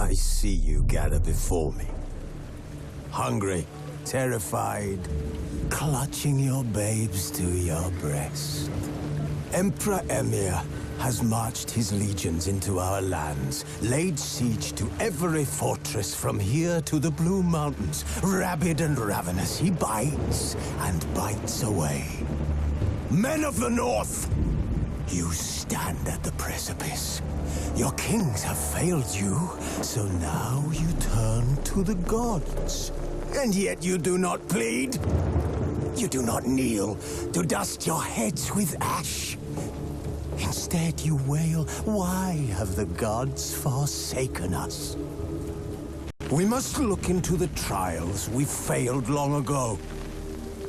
I see you gather before me. Hungry, terrified, clutching your babes to your breast. Emperor Emhyr has marched his legions into our lands, laid siege to every fortress from here to the Blue Mountains. Rabid and ravenous, he bites and bites away. Men of the North, you stand at the precipice. Your kings have failed you, so now you turn to the gods. And yet you do not plead. You do not kneel to dust your heads with ash. Instead you wail, why have the gods forsaken us? We must look into the trials we failed long ago.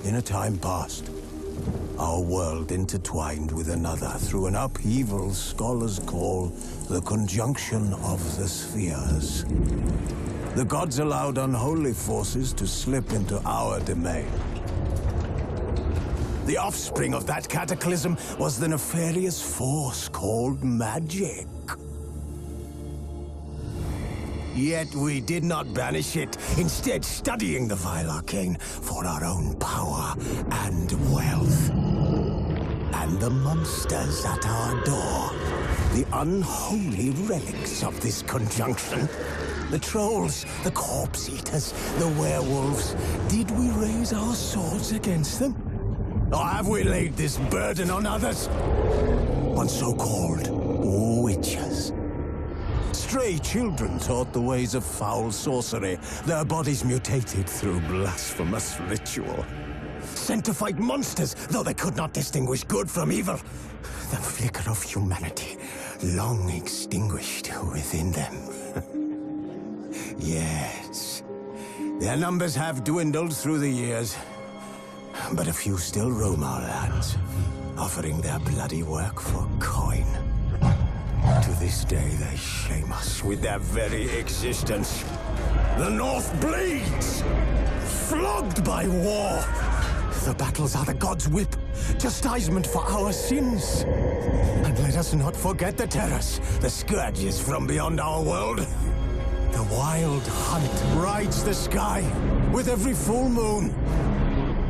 In a time past, our world intertwined with another through an upheaval scholars call the conjunction of the spheres. The gods allowed unholy forces to slip into our domain. The offspring of that cataclysm was the nefarious force called magic. Yet we did not banish it, instead studying the vile arcane for our own power and wealth. And the monsters at our door, the unholy relics of this conjunction. The trolls, the corpse-eaters, the werewolves. Did we raise our swords against them? Or have we laid this burden on others? On so-called witches. Stray children taught the ways of foul sorcery, their bodies mutated through blasphemous ritual. Sent to fight monsters, though they could not distinguish good from evil. The flicker of humanity, long extinguished within them. Yes, their numbers have dwindled through the years. But a few still roam our lands, offering their bloody work for coin. To this day, they shame us with their very existence. The North bleeds, flogged by war. The battles are the gods' whip, chastisement for our sins. And let us not forget the terrors, the scourges from beyond our world. The wild hunt rides the sky with every full moon.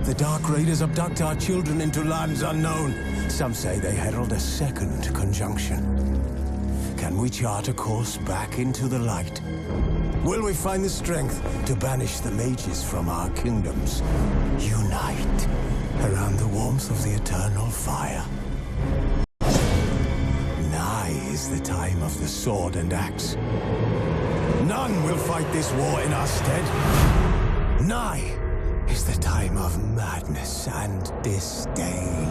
The Dark Raiders abduct our children into lands unknown. Some say they herald a second conjunction. Can we chart a course back into the light? Will we find the strength to banish the mages from our kingdoms? Unite around the warmth of the eternal fire. Nigh is the time of the sword and axe. None will fight this war in our stead. Nigh is the time of madness and disdain.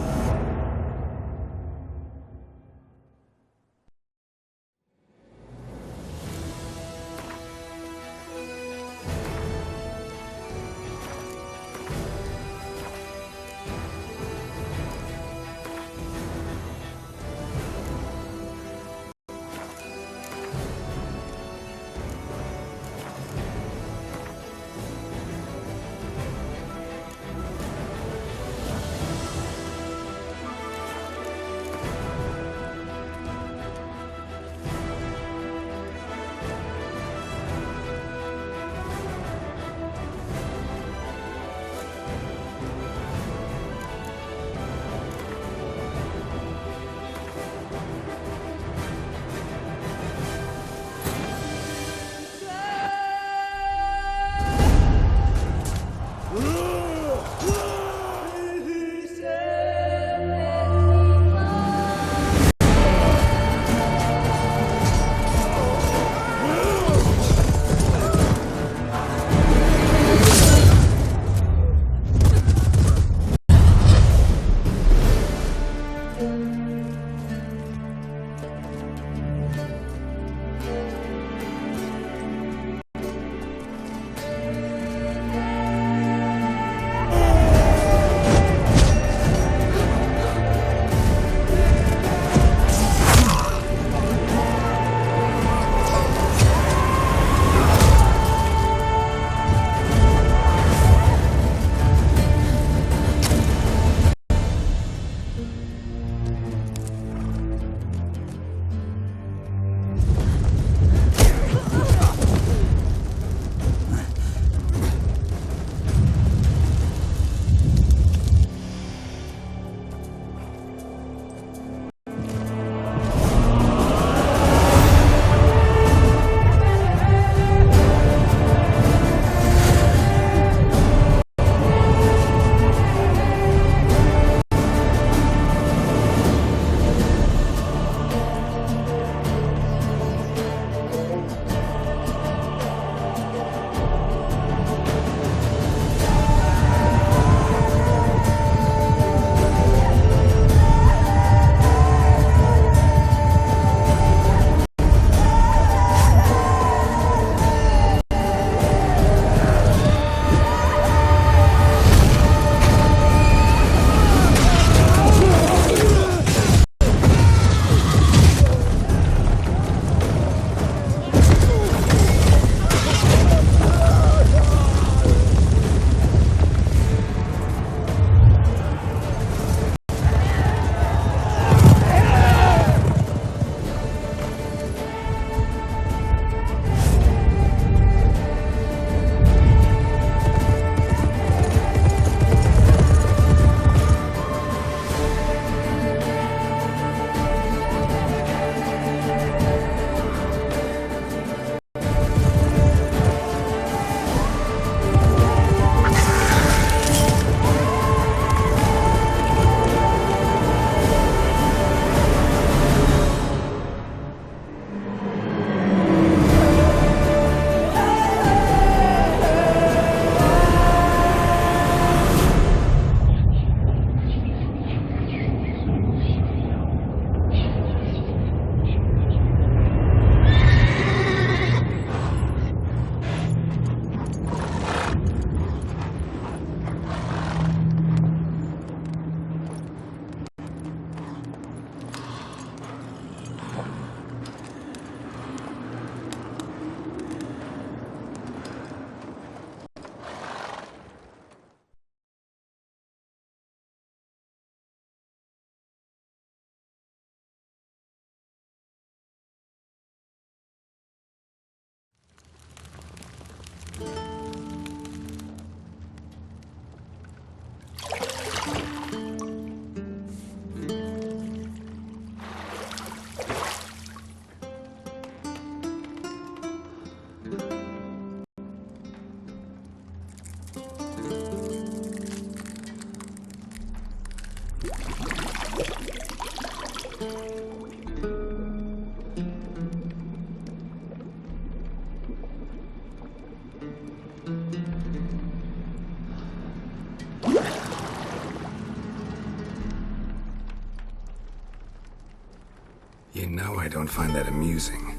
You know I don't find that amusing.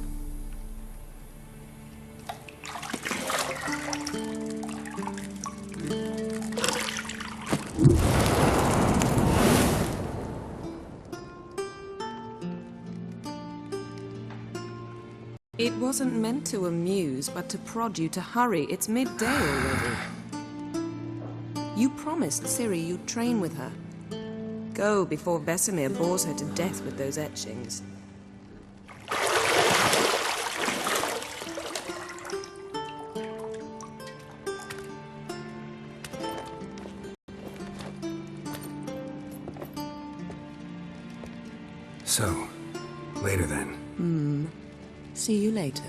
It wasn't meant to amuse, but to prod you to hurry. It's midday already. You promised Ciri you'd train with her. Go before Vesemir bores her to death with those etchings. So, later then. See you later.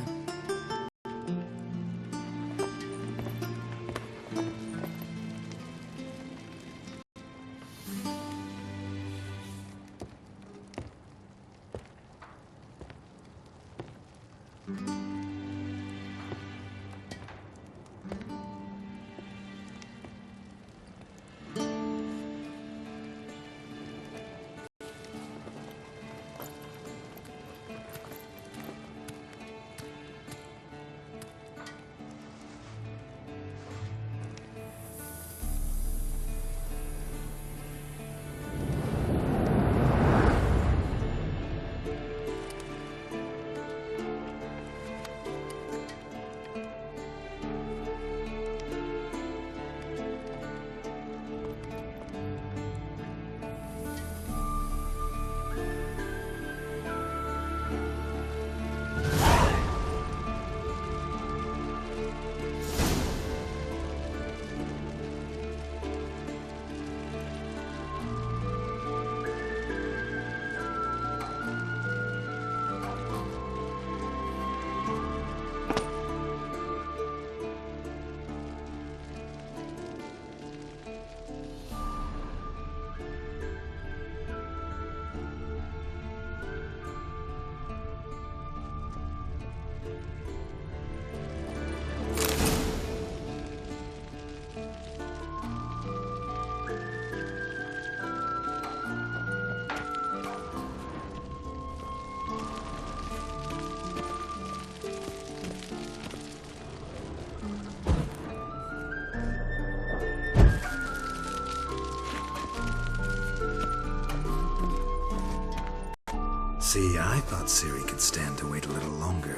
See, I thought Ciri could stand to wait a little longer.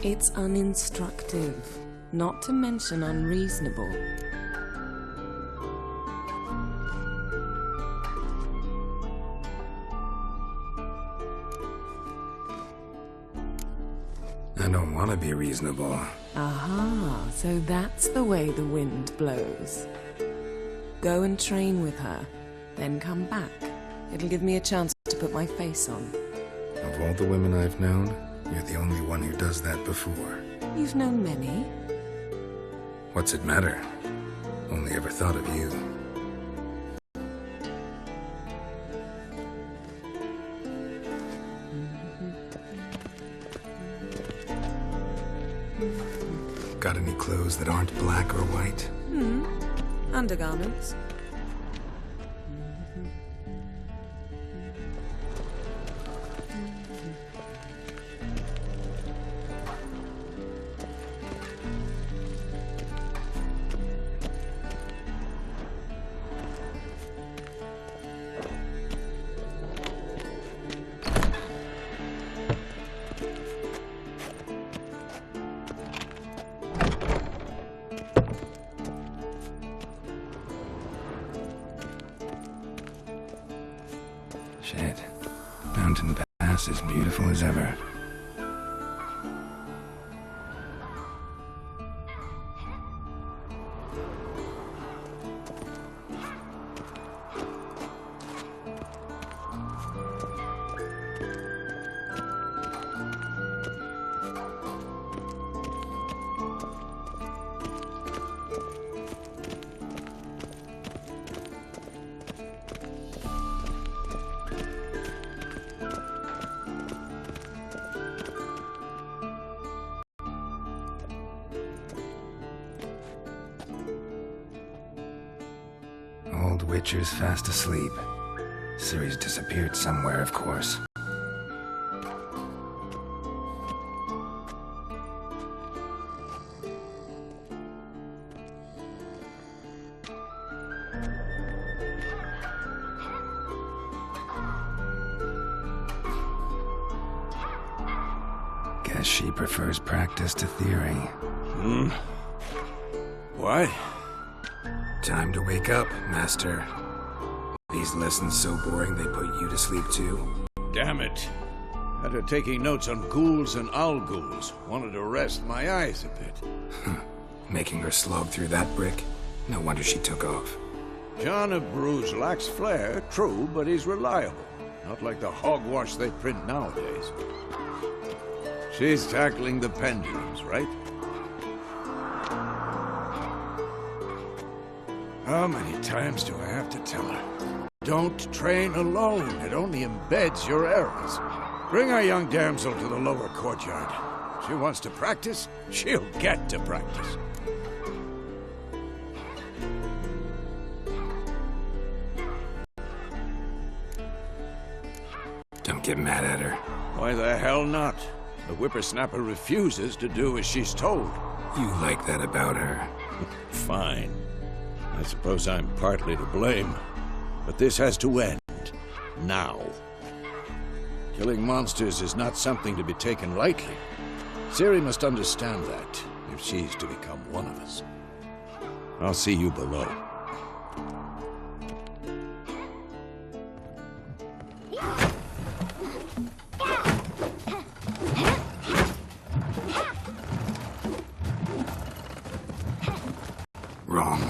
It's uninstructive, not to mention unreasonable. I don't want to be reasonable. Aha, so that's the way the wind blows. Go and train with her, then come back. It'll give me a chance to put my face on. Of all the women I've known, you're the only one who does that before. You've known many. What's it matter? Only ever thought of you. Got any clothes that aren't black or white? Undergarments. Shit. Mountain Pass is beautiful as ever. Old Witcher's fast asleep. Ciri's disappeared somewhere, of course. Guess she prefers practice to theory. What? Time to wake up, Master. These lessons so boring they put you to sleep too? Damn it. After taking notes on ghouls and owl-ghouls, wanted to rest my eyes a bit. Making her slog through that brick? No wonder she took off. John of Bruges lacks flair, true, but he's reliable. Not like the hogwash they print nowadays. She's tackling the pendulums, right? How many times do I have to tell her? Don't train alone. It only embeds your errors. Bring our young damsel to the lower courtyard. She wants to practice, she'll get to practice. Don't get mad at her. Why the hell not? The whippersnapper refuses to do as she's told. You like that about her. Fine. I suppose I'm partly to blame. But this has to end. Now. Killing monsters is not something to be taken lightly. Ciri must understand that, if she's to become one of us. I'll see you below. Wrong.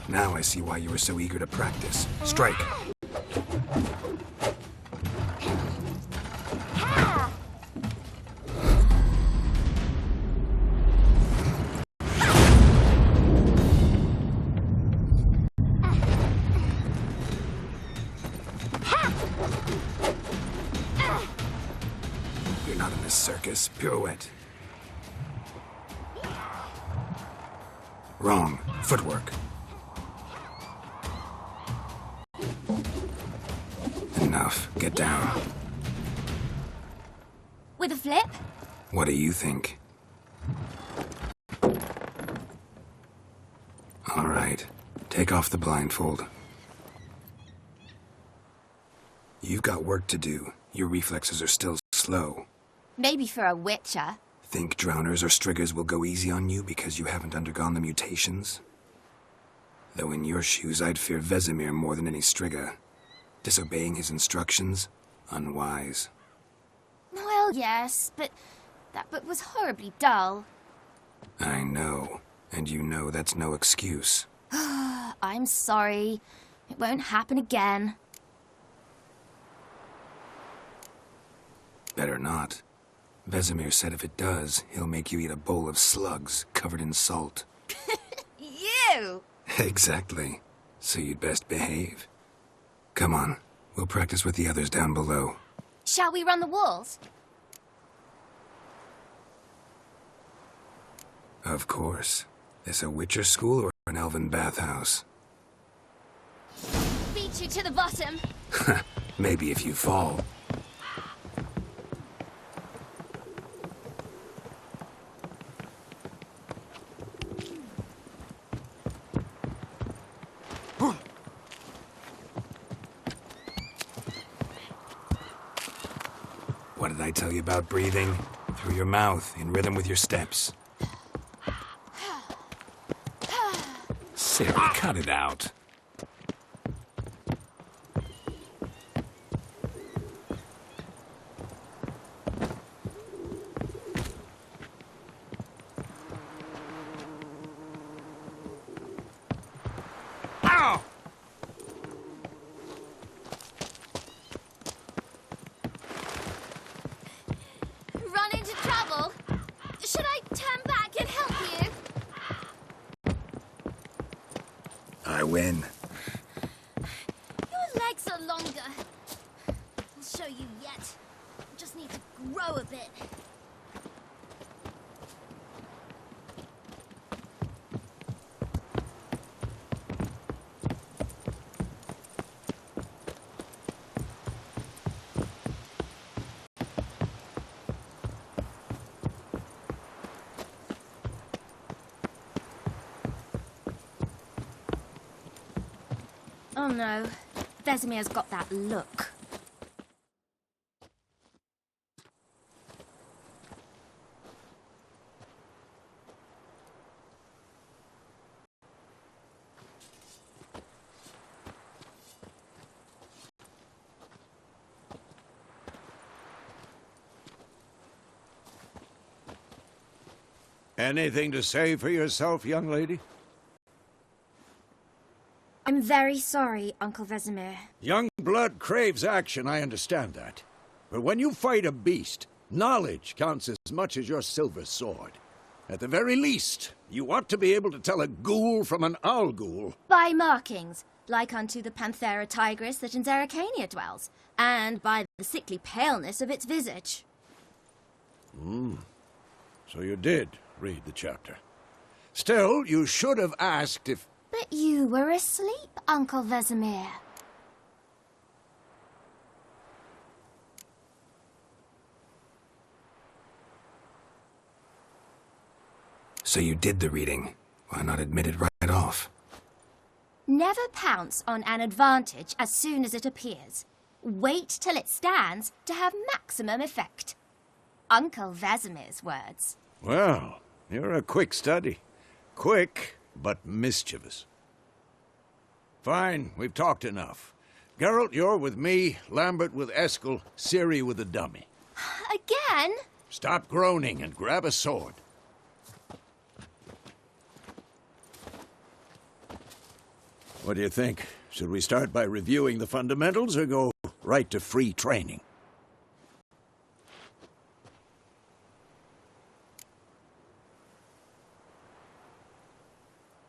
Now I see why you were so eager to practice. Strike. You're not in this circus. Pirouette. Wrong. Footwork. Enough. Get down. With a flip? What do you think? All right. Take off the blindfold. You've got work to do. Your reflexes are still slow. Maybe for a witcher. Think drowners or striggers will go easy on you because you haven't undergone the mutations? Though in your shoes, I'd fear Vesemir more than any strigger. Disobeying his instructions? Unwise. Well, yes, but that book was horribly dull. I know. And you know that's no excuse. I'm sorry. It won't happen again. Better not. Vesemir said if it does, he'll make you eat a bowl of slugs covered in salt. You! Exactly. So you'd best behave. Come on. We'll practice with the others down below. Shall we run the walls? Of course. This a Witcher school or an elven bathhouse? Beat you to the bottom. Maybe if you fall. What did I tell you about breathing? Through your mouth, in rhythm with your steps. Ciri, cut it out. Ow! Run into trouble? Should I turn back and help you? I win. Your legs are longer. I'll show you yet. Just need to grow a bit. Oh no, Vesemir's got that look. Anything to say for yourself, young lady? I'm very sorry, Uncle Vesemir. Young blood craves action, I understand that. But when you fight a beast, knowledge counts as much as your silver sword. At the very least, you ought to be able to tell a ghoul from an owl ghoul. By markings, like unto the Panthera tigris that in Zerrikania dwells, and by the sickly paleness of its visage. So you did read the chapter. Still, you should have asked if... But you were asleep, Uncle Vesemir. So you did the reading. Why not admit it right off? Never pounce on an advantage as soon as it appears. Wait till it stands to have maximum effect. Uncle Vesemir's words. Well, you're a quick study. Quick, but mischievous. Fine, we've talked enough. Geralt, you're with me, Lambert with Eskel, Ciri with the dummy. Again? Stop groaning and grab a sword. What do you think? Should we start by reviewing the fundamentals or go right to free training?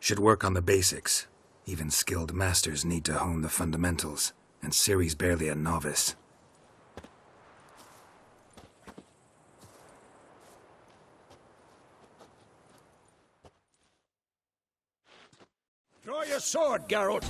Should work on the basics. Even skilled masters need to hone the fundamentals, and Ciri's barely a novice. Draw your sword, Geralt!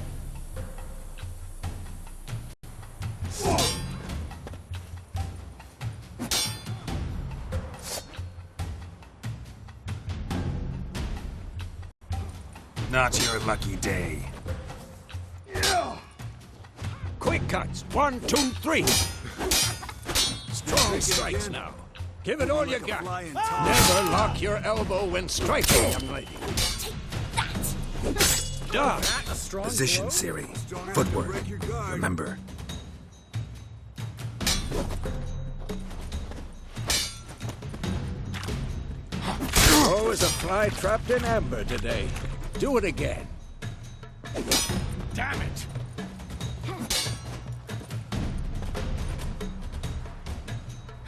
Not your lucky day. Quick cuts! 1, 2, 3! Strong strikes now. Give it all you got. Never lock your elbow when striking, young lady. Done. Position, Ciri. Footwork. Remember. Oh, is a fly trapped in amber today. Do it again. Damn it!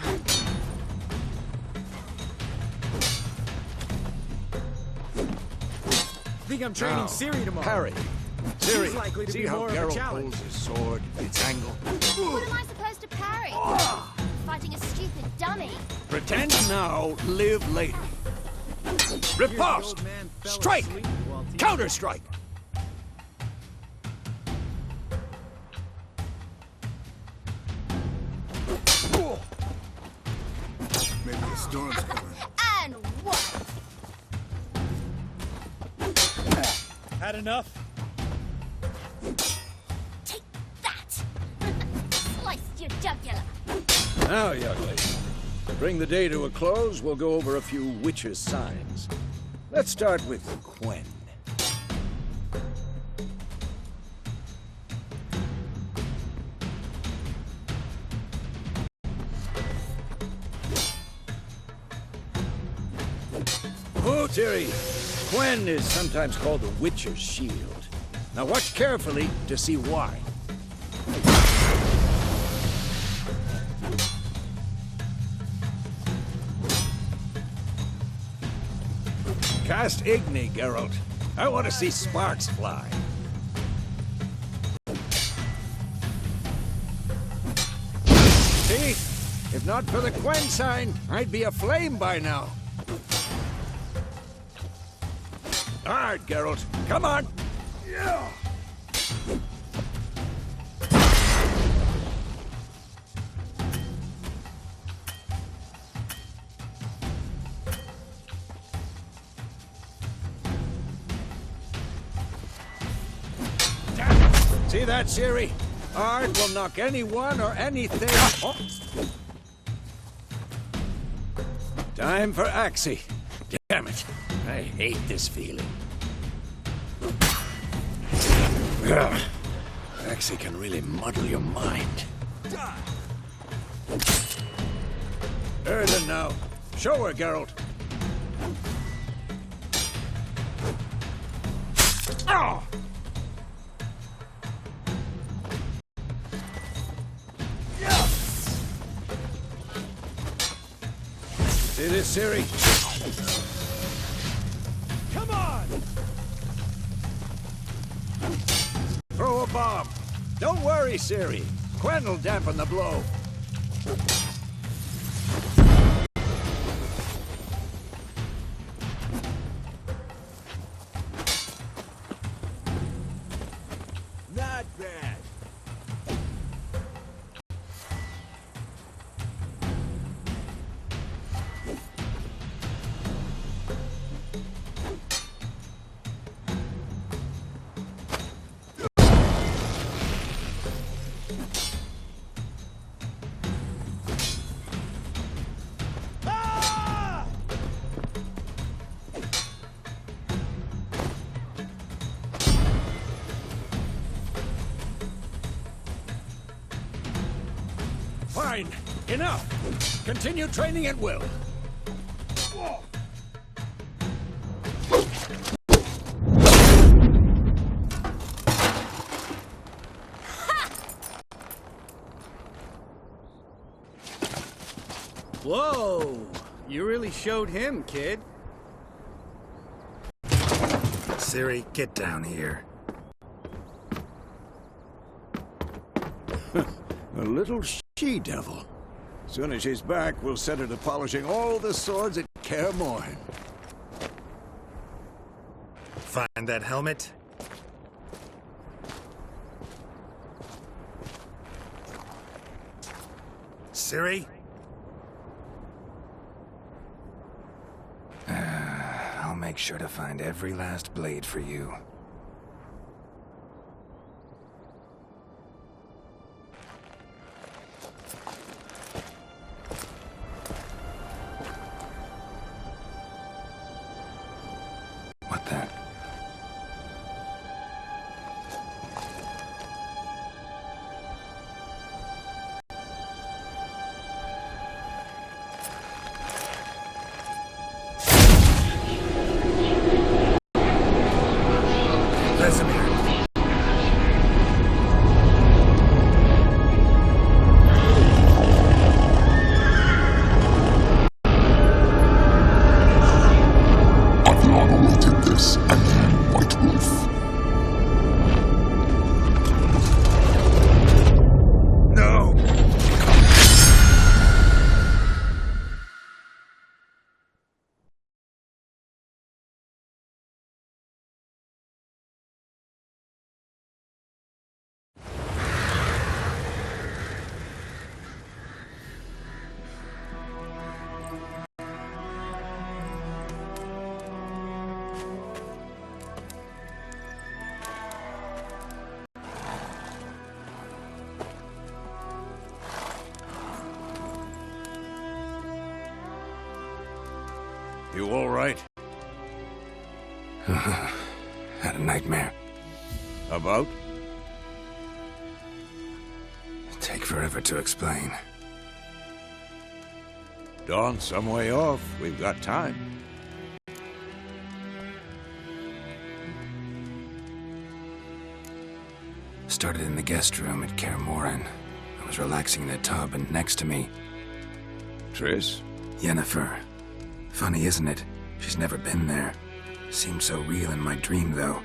I think I'm training Ciri tomorrow. Parry. She's likely Ciri, to see be how more of a Geralt challenge. pulls his sword, its angle. What am I supposed to parry? Fighting a stupid dummy. Pretend now, live later. Riposte! Strike! Counter-strike! Maybe the storm's coming. And what? Had enough? Take that! Sliced your jugular. Now, young lady, to bring the day to a close, we'll go over a few witches' signs. Let's start with Quen. Oh, Ciri, Quen is sometimes called the Witcher's Shield. Now watch carefully to see why. Cast Igni, Geralt. I want to see sparks fly. See? If not for the Quen sign, I'd be aflame by now. All right, Geralt. Come on. Yeah. See that, Ciri? Art will knock anyone or anything off. Time for Axii. Damn it. I hate this feeling. Ugh. Axii can really muddle your mind. Erden now. Show her, Geralt. See this, Ciri? Come on! Throw a bomb. Don't worry, Ciri. Quen will dampen the blow. Not bad. Fine. Enough. Continue training at will. Whoa! You really showed him, kid. Ciri, get down here. A little she-devil. Soon as she's back, we'll set her to polishing all the swords at Kaer Morhen. Find that helmet? Ciri? I'll make sure to find every last blade for you. What the? Vesemir. I've long awaited this, and then White Wolf. No! You all right? Had a nightmare. About? Take forever to explain. Dawn's some way off. We've got time. Started in the guest room at Kaer Morhen. I was relaxing in a tub, and next to me, Triss? Yennefer. Funny, isn't it? She's never been there. Seemed so real in my dream, though.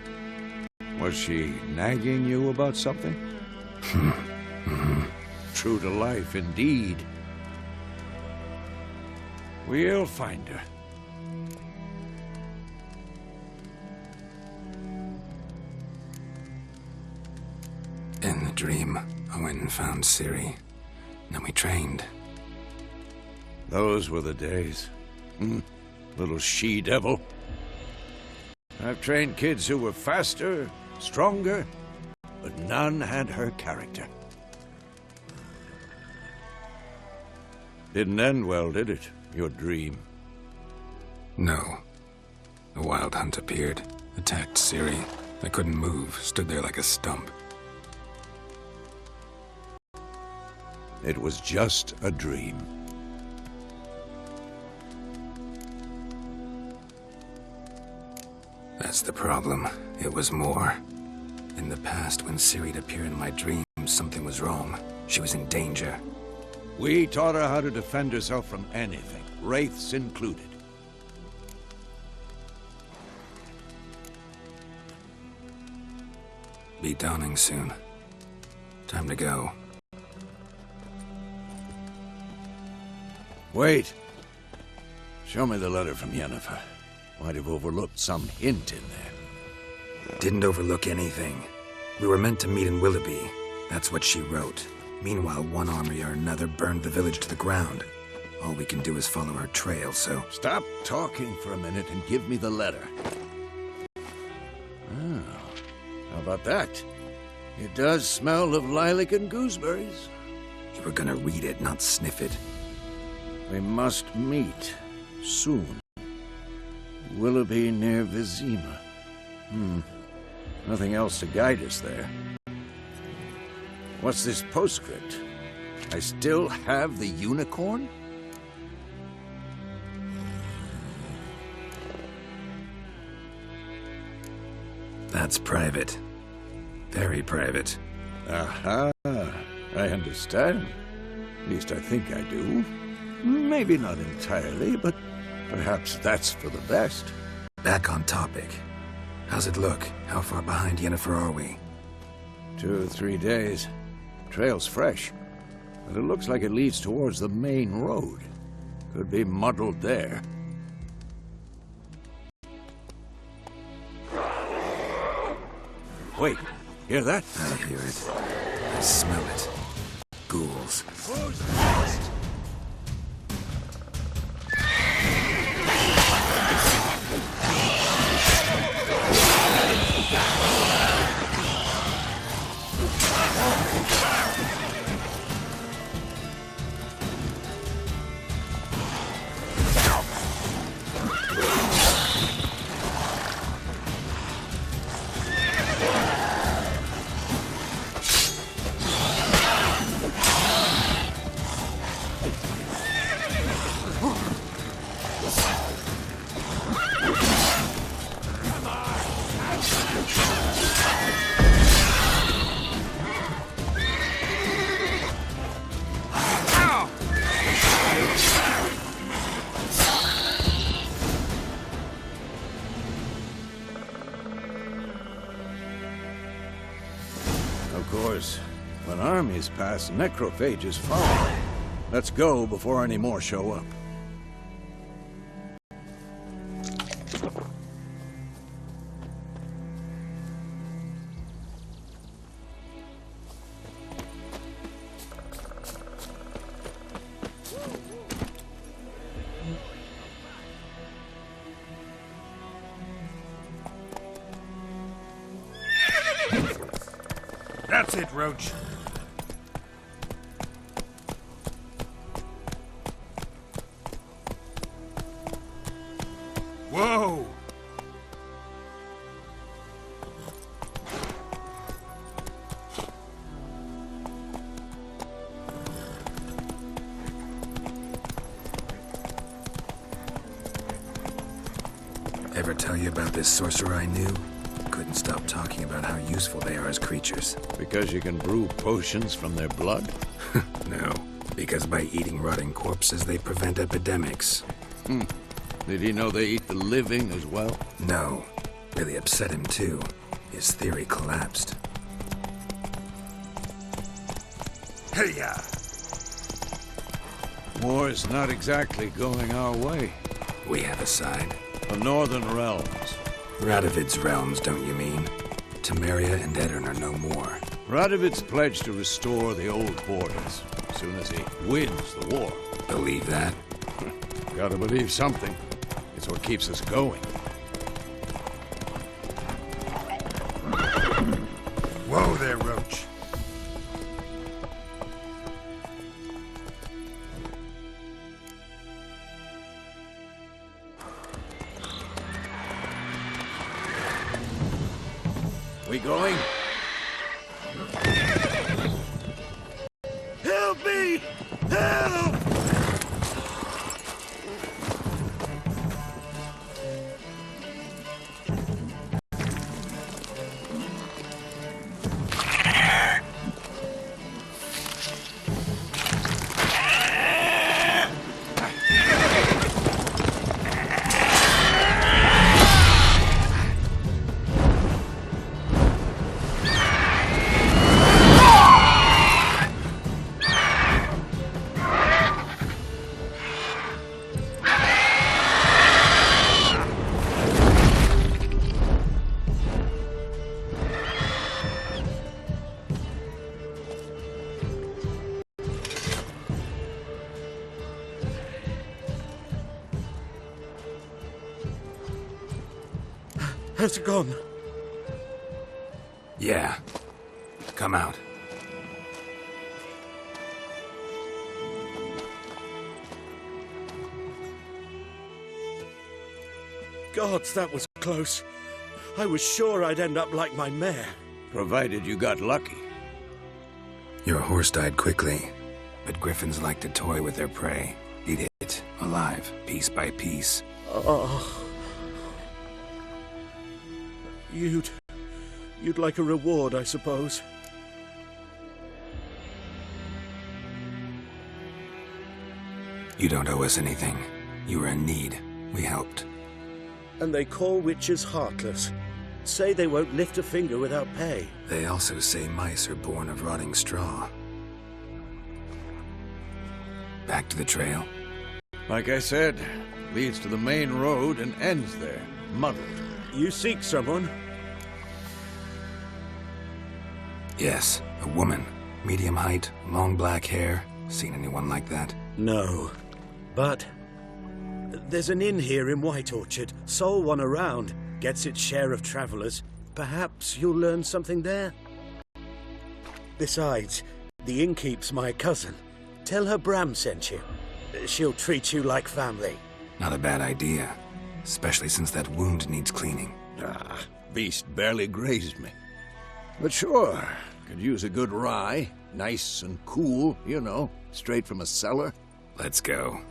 Was she nagging you about something? True to life, indeed. We'll find her. In the dream, I went and found Ciri. Then we trained. Those were the days. Little she-devil. I've trained kids who were faster, stronger, but none had her character. Didn't end well, did it? Your dream. No. A wild hunt appeared, attacked Ciri. I couldn't move, stood there like a stump. It was just a dream. That's the problem. It was more. In the past, when Ciri'd appear in my dreams, something was wrong. She was in danger. We taught her how to defend herself from anything, wraiths included. Be dawning soon. Time to go. Wait. Show me the letter from Yennefer. Might have overlooked some hint in there. Didn't overlook anything. We were meant to meet in Willoughby. That's what she wrote. Meanwhile, one army or another burned the village to the ground. All we can do is follow her trail, so... Stop talking for a minute and give me the letter. Oh, how about that? It does smell of lilac and gooseberries. You were gonna read it, not sniff it. We must meet. Soon. Willoughby near Vizima. Nothing else to guide us there. What's this postscript? I still have the unicorn? That's private. Very private. Aha, I understand. At least I think I do. Maybe not entirely, but perhaps that's for the best. Back on topic. How's it look? How far behind Yennefer are we? 2 or 3 days. Trail's fresh, but it looks like it leads towards the main road. Could be muddled there. Wait, hear that? I hear it. I smell it. Ghouls. Of course, when armies pass, necrophages follow. Let's go before any more show up. That's it, Roach. Whoa! Ever tell you about this sorcerer I knew? Couldn't stop talking about how useful they are as creatures. Because you can brew potions from their blood? No, because by eating rotting corpses, they prevent epidemics. Did he know they eat the living as well? No, really upset him too. His theory collapsed. Hey-ya! War's not exactly going our way. We have a side. The Northern Realms. Radovid's realms, don't you mean? Temeria and Edirn are no more. Radovid's pledged to restore the old borders as soon as he wins the war. Believe that? Gotta believe something. It's what keeps us going. Whoa there, Roach. We going? Help me! Help! Has it gone? Yeah. Come out. Gods, that was close. I was sure I'd end up like my mare. Provided you got lucky. Your horse died quickly, but griffins like to toy with their prey. Eat it, alive, piece by piece. Oh. You'd like a reward, I suppose. You don't owe us anything. You were in need. We helped. And they call witches heartless. Say they won't lift a finger without pay. They also say mice are born of rotting straw. Back to the trail. Like I said, leads to the main road and ends there, muddled. You seek someone? Yes, a woman. Medium height, long black hair. Seen anyone like that? No. But there's an inn here in White Orchard. Sole one around. Gets its share of travelers. Perhaps you'll learn something there? Besides, the innkeep's my cousin. Tell her Bram sent you. She'll treat you like family. Not a bad idea. Especially since that wound needs cleaning. Ah, beast barely grazed me. But sure, could use a good rye. Nice and cool, you know, straight from a cellar. Let's go.